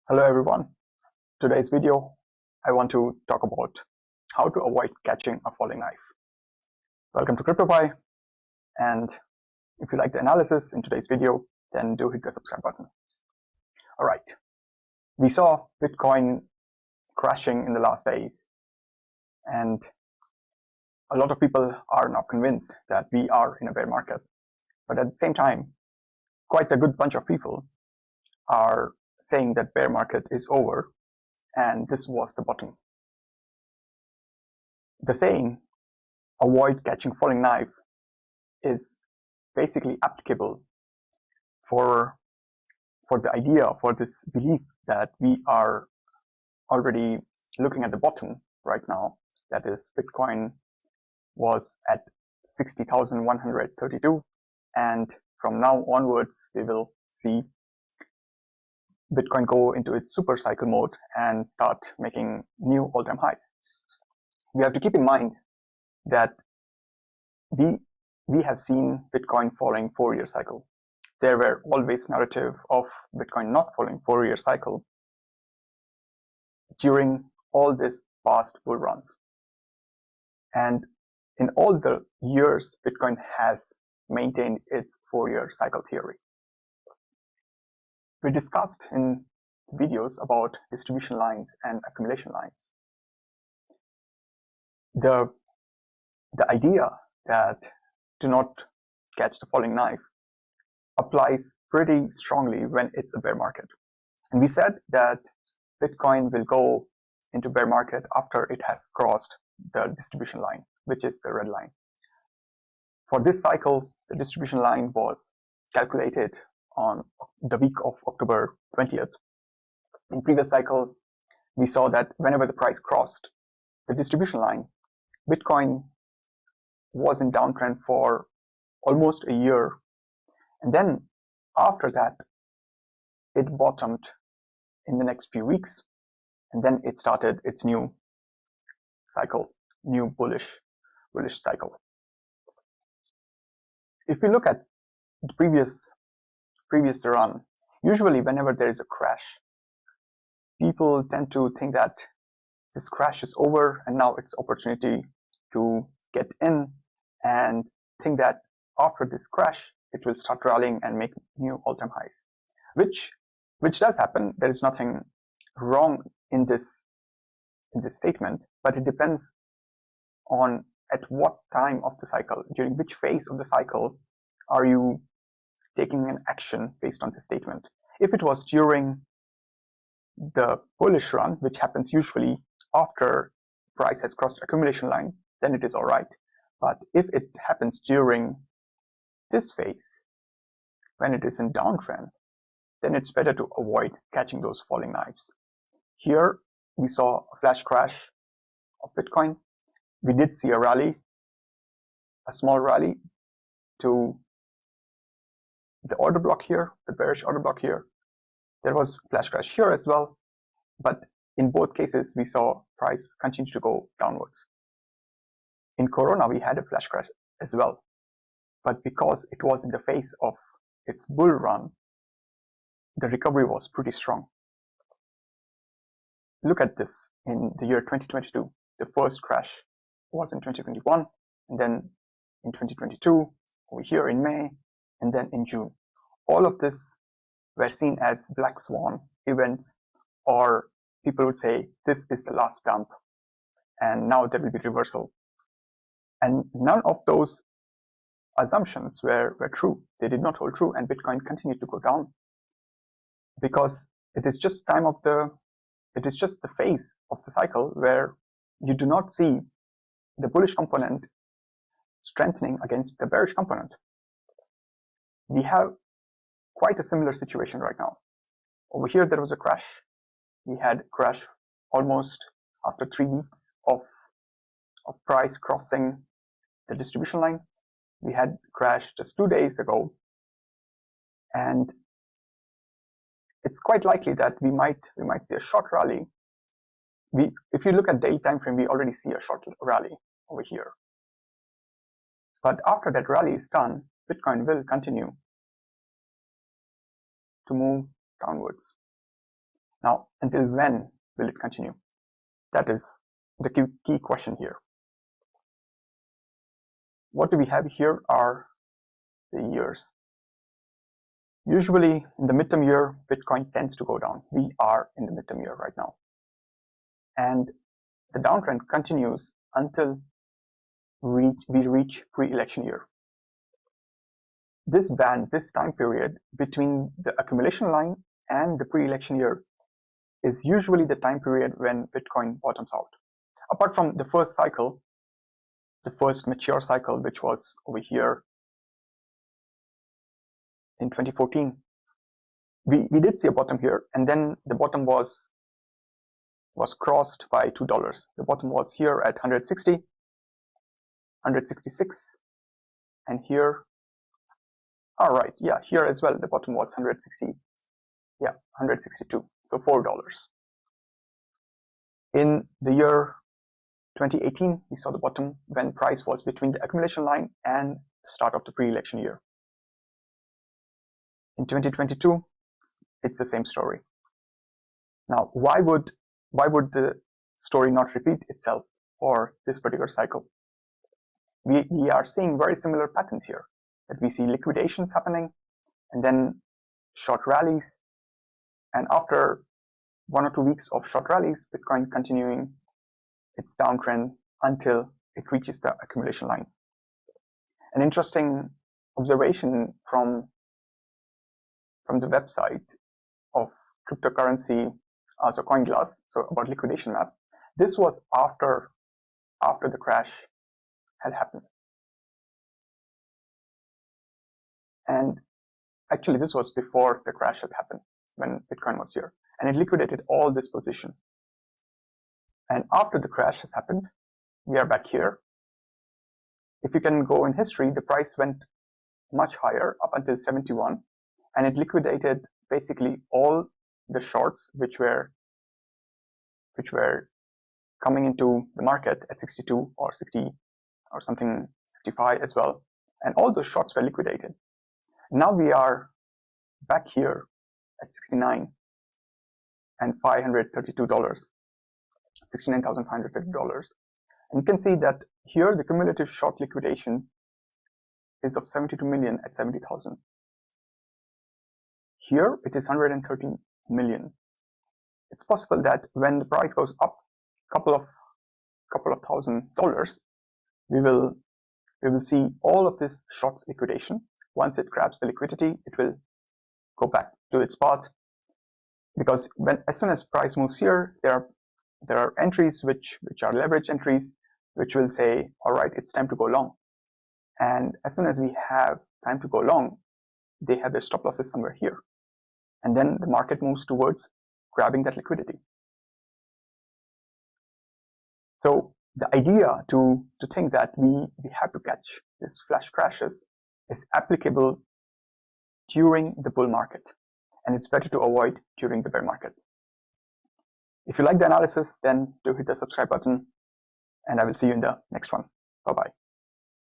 Hello everyone. Today's video, I want to talk about how to avoid catching a falling knife. Welcome to CryptoPi, and if you like the analysis in today's video, then do hit the subscribe button. Alright, we saw Bitcoin crashing in the last days, and a lot of people are now convinced that we are in a bear market. But at the same time, quite a good bunch of people are saying that bear market is over and this was the bottom. The saying, avoid catching falling knife, is basically applicable for the idea, for this belief that we are already looking at the bottom right now. That is, Bitcoin was at 60,132, and from now onwards we will see Bitcoin go into its super cycle mode and start making new all-time highs. We have to keep in mind that we have seen Bitcoin following 4-year cycle. There were always narrative of Bitcoin not following 4-year cycle during all these past bull runs. And in all the years, Bitcoin has maintained its 4-year cycle theory. We discussed in videos about distribution lines and accumulation lines. The idea that do not catch the falling knife applies pretty strongly when it's a bear market. And we said that Bitcoin will go into bear market after it has crossed the distribution line, which is the red line. For this cycle, the distribution line was calculated on the week of October 20th. In previous cycle, we saw that whenever the price crossed the distribution line, Bitcoin was in downtrend for almost a year. And then after that, it bottomed in the next few weeks. And then it started its new cycle, new bullish cycle. If we look at the previous run, usually whenever there is a crash, people tend to think that this crash is over and now it's opportunity to get in, and think that after this crash it will start rallying and make new all-time highs, which does happen. There is nothing wrong in this statement, but it depends on at what time of the cycle, during which phase of the cycle are you taking an action based on the statement. If it was during the bullish run, which happens usually after price has crossed accumulation line, then it is all right. But if it happens during this phase, when it is in downtrend, then it's better to avoid catching those falling knives. Here we saw a flash crash of Bitcoin. We did see a rally, a small rally to the order block here, the bearish order block here. There was flash crash here as well, but in both cases we saw price continue to go downwards. In Corona we had a flash crash as well, but because it was in the face of its bull run, the recovery was pretty strong. Look at this in the year 2022. The first crash was in 2021, and then in 2022, over here in May, and then in June. All of this were seen as black swan events, or people would say this is the last dump and now there will be reversal. And none of those assumptions were true. They did not hold true, and Bitcoin continued to go down because it is just the phase of the cycle where you do not see the bullish component strengthening against the bearish component. We have quite a similar situation right now. Over here there was a crash. We had crash almost after 3 weeks of price crossing the distribution line. We had crash just 2 days ago, and it's quite likely that we might see a short rally. If you look at daily time frame, we already see a short rally over here. But after that rally is done, Bitcoin will continue to move downwards. Now, until when will it continue? That is the key question here. What do we have here are the years. Usually in the midterm year, Bitcoin tends to go down. We are in the midterm year right now. And the downtrend continues until we reach pre-election year. This band, this time period between the accumulation line and the pre-election year is usually the time period when Bitcoin bottoms out. Apart from the first cycle, the first mature cycle, which was over here in 2014, we did see a bottom here, and then the bottom was crossed by $2. The bottom was here at 160, 166, and here, all right, yeah, here as well, the bottom was 160, yeah, 162, so $4. In the year 2018, we saw the bottom when price was between the accumulation line and the start of the pre-election year. In 2022, it's the same story. Now, why would the story not repeat itself for this particular cycle? We are seeing very similar patterns here, that we see liquidations happening and then short rallies, and after 1 or 2 weeks of short rallies, Bitcoin continuing its downtrend until it reaches the accumulation line. An interesting observation from the website of cryptocurrency, so CoinGlass, so about liquidation map. This was after the crash had happened. And actually this was before the crash had happened, when Bitcoin was here. And it liquidated all this position. And after the crash has happened, we are back here. If you can go in history, the price went much higher up until 71, and it liquidated basically all the shorts which were coming into the market at 62 or 60 or something, 65 as well. And all those shorts were liquidated. Now we are back here at 69 and $532, $69,530. And you can see that here the cumulative short liquidation is of 72 million at 70,000. Here it is 113 million. It's possible that when the price goes up a couple of $1,000, we will see all of this short liquidation. Once it grabs the liquidity, it will go back to its path, because as soon as price moves here, there are entries which are leverage entries, which will say, all right, it's time to go long. And as soon as we have time to go long, they have their stop losses somewhere here. And then the market moves towards grabbing that liquidity. So the idea to think that we have to catch these flash crashes is applicable during the bull market, and it's better to avoid during the bear market. If you like the analysis, then do hit the subscribe button, and I will see you in the next one. Bye-bye.